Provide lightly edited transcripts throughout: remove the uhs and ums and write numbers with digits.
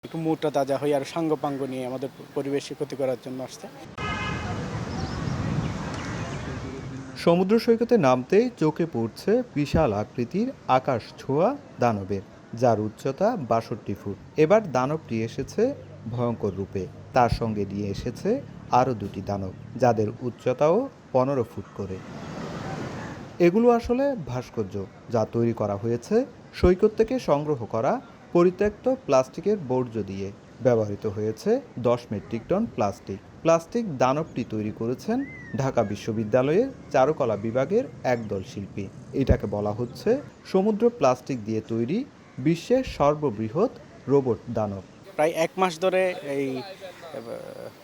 একটু মোটা তাজা হয়ে আর সাঙ্গপাঙ্গ নিয়ে আমাদের পরিবেশকে ক্ষতি করার জন্য আসছে। সমুদ্র সৈকতে নামতেই চোখে পড়ছে বিশাল আকৃতির আকাশ ছোঁয়া দানবের, যার উচ্চতা ৬২ ফুট। এবার দানবটি এসেছে ভয়ঙ্কর রূপে। তার সঙ্গে নিয়ে এসেছে আরও দুটি দানব, যাদের উচ্চতাও ১৫ ফুট করে। এগুলো আসলে ভাস্কর্য, যা তৈরি করা হয়েছে সৈকত থেকে সংগ্রহ করা পরিত্যক্ত প্লাস্টিকের বর্জ্য দিয়ে। ব্যবহৃত হয়েছে ১০ মেট্রিক টন প্লাস্টিক দানবটি তৈরি করেছেন ঢাকা বিশ্ববিদ্যালয়ের চারুকলা বিভাগের একদল শিল্পী। এটাকে বলা হচ্ছে সমুদ্র প্লাস্টিক দিয়ে তৈরি বিশ্বের সর্ববৃহৎ রোবট দানব। প্রায় ১ মাস ধরে এই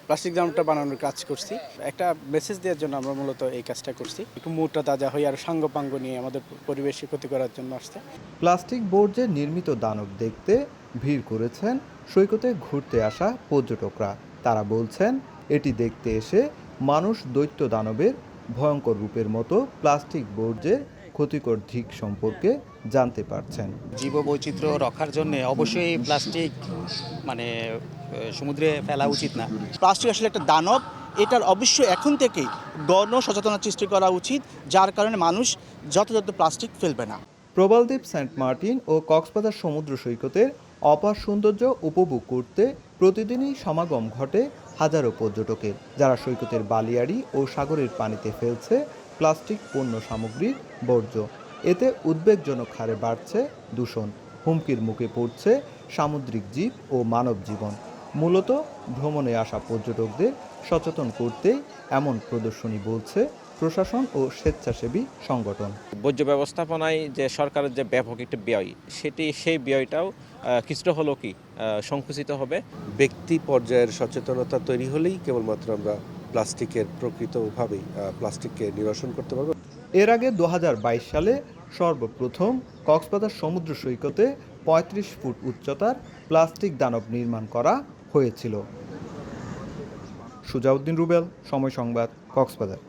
প্লাস্টিক দানবটা বানানোর কাজ করছি। একটা মেসেজ দেওয়ার জন্য আমরা মূলত এই কাজটা করছি। একটু মোটা তাজা হয়ে আর সাঙ্গপাঙ্গ নিয়ে আমাদের পরিবেশকে ক্ষতি করার জন্য আসছে। প্লাস্টিক বর্জ্যে নির্মিত দানব দেখতে ভিড় করেছেন সৈকতে ঘুরতে আসা পর্যটকরা। তারা বলছেন, এটি দেখতে এসে মানুষ দৈত্য দানবের ভয়ঙ্কর রূপের মতো প্লাস্টিক বর্জ্যের ক্ষতিকর দিক সম্পর্কে জানতে পারছেন। জীববৈচিত্র্য রক্ষার জন্য অবশ্যই প্লাস্টিক সমুদ্রে ফেলা উচিত না। প্লাস্টিক আসলে একটা দানব, এটার অবশ্যই এখন থেকেই গণ সচেতনতা সৃষ্টি করা উচিত, যার কারণে মানুষ যথাযথ প্লাস্টিক ফেলবে না। প্রবালদ্বীপ, সেন্ট মার্টিন ও কক্সবাজার সমুদ্র সৈকতের অপার সৌন্দর্য উপভোগ করতে প্রতিদিনই সমাগম ঘটে হাজারো পর্যটকের, যারা সৈকতের বালিয়াড়ি ও সাগরের পানিতে ফেলছে প্লাস্টিক পণ্য সামগ্রীর বর্জ্য। এতে উদ্বেগজনক হারে বাড়ছে দূষণ, হুমকির মুখে পড়ছে সামুদ্রিক জীব ও মানব জীবন। মূলত ভ্রমণে আসা পর্যটকদের সচেতন করতে এমন প্রদর্শনী বলছে প্রশাসন ও স্বেচ্ছাসেবী সংগঠন। বর্জ্য ব্যবস্থাপনায় যে সরকারের যে ব্যাপক একটা ব্যয়, সেই ব্যয়টাও কিছুটা হলেও সংকুচিত হবে। ব্যক্তি পর্যায়ের সচেতনতা তৈরি হলেই কেবলমাত্র আমরা প্লাস্টিকের প্রকৃতভাবেই প্লাস্টিককে নিরসন করতে পারবো। এর আগে ২০২২ সালে সর্বপ্রথম কক্সবাজার সমুদ্র সৈকতে ৩৫ ফুট উচ্চতার প্লাস্টিক দানব নির্মাণ করা হয়েছিল। সুজাউদ্দিন রুবেল, সময় সংবাদ, কক্সবাজার।